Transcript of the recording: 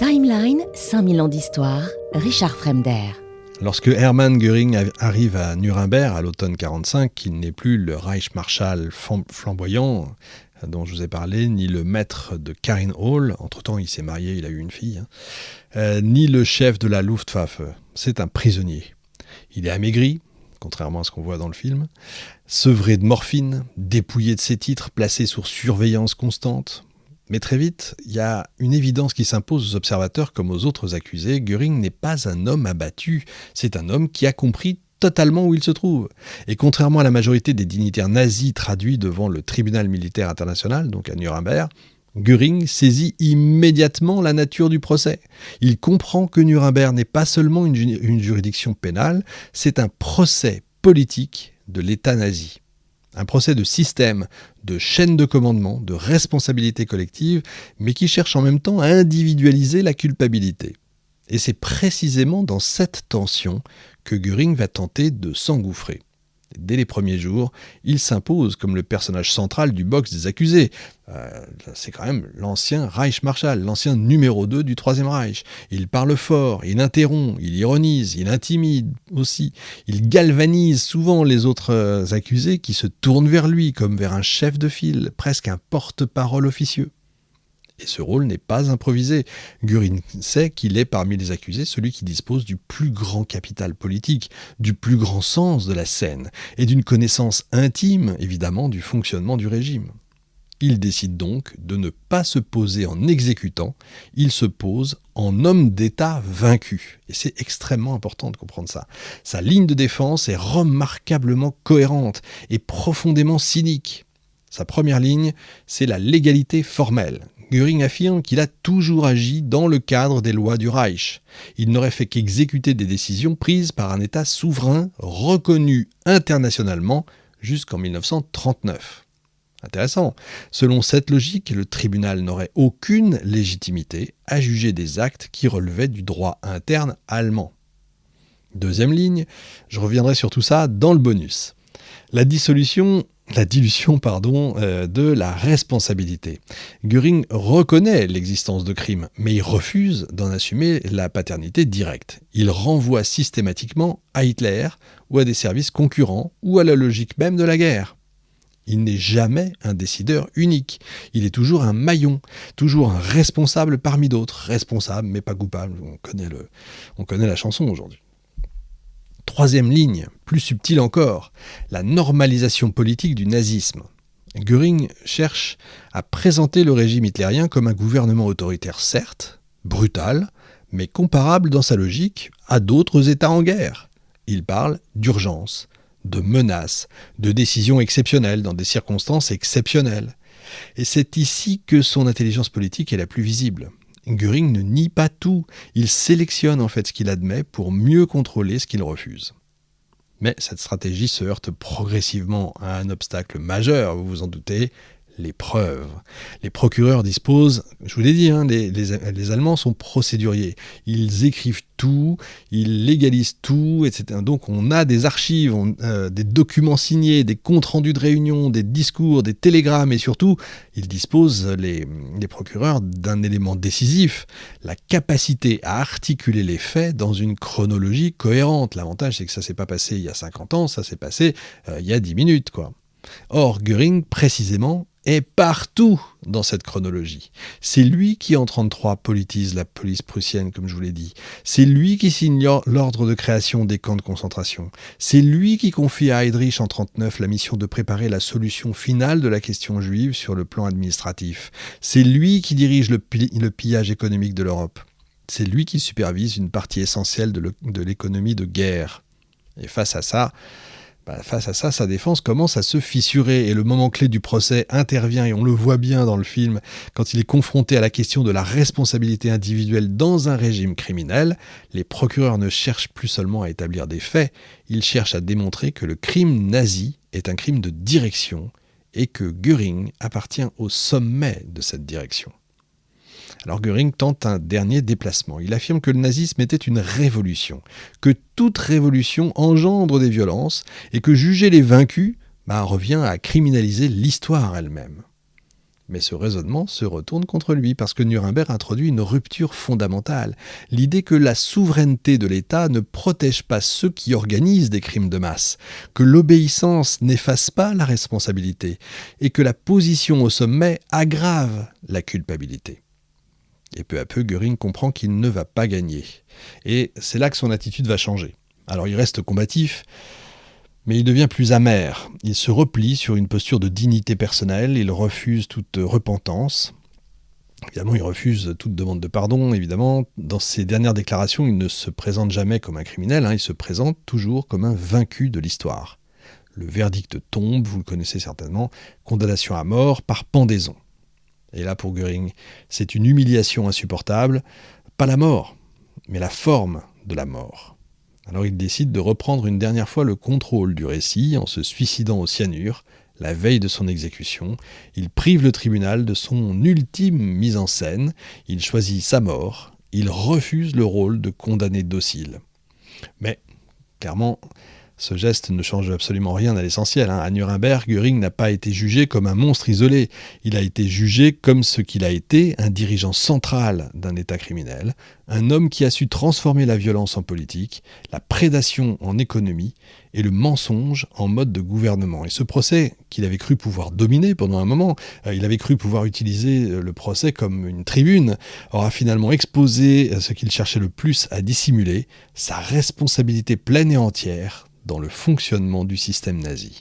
Timeline, 5000 ans d'histoire, Richard Fremder. Lorsque Hermann Göring arrive à Nuremberg à l'automne 1945, il n'est plus le Reichsmarschall flamboyant dont je vous ai parlé, ni le maître de Karin Hall, entre-temps il s'est marié, il a eu une fille, ni le chef de la Luftwaffe. C'est un prisonnier. Il est amaigri, contrairement à ce qu'on voit dans le film, sevré de morphine, dépouillé de ses titres, placé sous surveillance constante. Mais très vite, il y a une évidence qui s'impose aux observateurs comme aux autres accusés. Göring n'est pas un homme abattu, c'est un homme qui a compris totalement où il se trouve. Et contrairement à la majorité des dignitaires nazis traduits devant le tribunal militaire international, donc à Nuremberg, Göring saisit immédiatement la nature du procès. Il comprend que Nuremberg n'est pas seulement une juridiction pénale, c'est un procès politique de l'État nazi. Un procès de système, de chaîne de commandement, de responsabilité collective, mais qui cherche en même temps à individualiser la culpabilité. Et c'est précisément dans cette tension que Göring va tenter de s'engouffrer. Dès les premiers jours, il s'impose comme le personnage central du box des accusés. C'est quand même l'ancien Reichsmarschall, l'ancien numéro 2 du Troisième Reich. Il parle fort, il interrompt, il ironise, il intimide aussi. Il galvanise souvent les autres accusés qui se tournent vers lui comme vers un chef de file, presque un porte-parole officieux. Et ce rôle n'est pas improvisé. Göring sait qu'il est parmi les accusés celui qui dispose du plus grand capital politique, du plus grand sens de la scène, et d'une connaissance intime, évidemment, du fonctionnement du régime. Il décide donc de ne pas se poser en exécutant, il se pose en homme d'État vaincu. Et c'est extrêmement important de comprendre ça. Sa ligne de défense est remarquablement cohérente et profondément cynique. Sa première ligne, c'est la légalité formelle. Göring affirme qu'il a toujours agi dans le cadre des lois du Reich. Il n'aurait fait qu'exécuter des décisions prises par un État souverain reconnu internationalement jusqu'en 1939. Intéressant. Selon cette logique, le tribunal n'aurait aucune légitimité à juger des actes qui relevaient du droit interne allemand. Deuxième ligne, je reviendrai sur tout ça dans le bonus. La dilution de la responsabilité. Göring reconnaît l'existence de crimes, mais il refuse d'en assumer la paternité directe. Il renvoie systématiquement à Hitler ou à des services concurrents ou à la logique même de la guerre. Il n'est jamais un décideur unique. Il est toujours un maillon, toujours un responsable parmi d'autres. Responsable mais pas coupable. On connaît la chanson aujourd'hui. Troisième ligne, plus subtile encore, la normalisation politique du nazisme. Göring cherche à présenter le régime hitlérien comme un gouvernement autoritaire, certes, brutal, mais comparable dans sa logique à d'autres États en guerre. Il parle d'urgence, de menaces, de décisions exceptionnelles dans des circonstances exceptionnelles. Et c'est ici que son intelligence politique est la plus visible. Göring ne nie pas tout, il sélectionne en fait ce qu'il admet pour mieux contrôler ce qu'il refuse. Mais cette stratégie se heurte progressivement à un obstacle majeur, vous vous en doutez, les preuves. Les procureurs disposent, je vous l'ai dit, les Allemands sont procéduriers. Ils écrivent tout, ils légalisent tout, etc. Donc on a des archives, des documents signés, des comptes rendus de réunion, des discours, des télégrammes et surtout, ils disposent, les procureurs, d'un élément décisif, la capacité à articuler les faits dans une chronologie cohérente. L'avantage, c'est que ça ne s'est pas passé il y a 50 ans, ça s'est passé il y a 10 minutes, quoi. Or, Göring, précisément, est partout dans cette chronologie. C'est lui qui, en 1933, politise la police prussienne, comme je vous l'ai dit. C'est lui qui signe l'ordre de création des camps de concentration. C'est lui qui confie à Heydrich en 1939 la mission de préparer la solution finale de la question juive sur le plan administratif. C'est lui qui dirige le pillage économique de l'Europe. C'est lui qui supervise une partie essentielle de l'économie de guerre. Et face à ça, sa défense commence à se fissurer et le moment clé du procès intervient et on le voit bien dans le film quand il est confronté à la question de la responsabilité individuelle dans un régime criminel. Les procureurs ne cherchent plus seulement à établir des faits, ils cherchent à démontrer que le crime nazi est un crime de direction et que Göring appartient au sommet de cette direction. Alors Göring tente un dernier déplacement. Il affirme que le nazisme était une révolution, que toute révolution engendre des violences et que juger les vaincus revient à criminaliser l'histoire elle-même. Mais ce raisonnement se retourne contre lui parce que Nuremberg introduit une rupture fondamentale. L'idée que la souveraineté de l'État ne protège pas ceux qui organisent des crimes de masse, que l'obéissance n'efface pas la responsabilité et que la position au sommet aggrave la culpabilité. Et peu à peu, Göring comprend qu'il ne va pas gagner. Et c'est là que son attitude va changer. Alors il reste combatif, mais il devient plus amer. Il se replie sur une posture de dignité personnelle, il refuse toute repentance. Évidemment, il refuse toute demande de pardon, évidemment. Dans ses dernières déclarations, il ne se présente jamais comme un criminel, il se présente toujours comme un vaincu de l'histoire. Le verdict tombe, vous le connaissez certainement, condamnation à mort par pendaison. Et là, pour Göring, c'est une humiliation insupportable, pas la mort, mais la forme de la mort. Alors il décide de reprendre une dernière fois le contrôle du récit en se suicidant au cyanure, la veille de son exécution. Il prive le tribunal de son ultime mise en scène, il choisit sa mort, il refuse le rôle de condamné docile. Mais, clairement, ce geste ne change absolument rien à l'essentiel. À Nuremberg, Göring n'a pas été jugé comme un monstre isolé. Il a été jugé comme ce qu'il a été, un dirigeant central d'un État criminel, un homme qui a su transformer la violence en politique, la prédation en économie et le mensonge en mode de gouvernement. Et ce procès qu'il avait cru pouvoir dominer pendant un moment, il avait cru pouvoir utiliser le procès comme une tribune, aura finalement exposé ce qu'il cherchait le plus à dissimuler, sa responsabilité pleine et entière dans le fonctionnement du système nazi.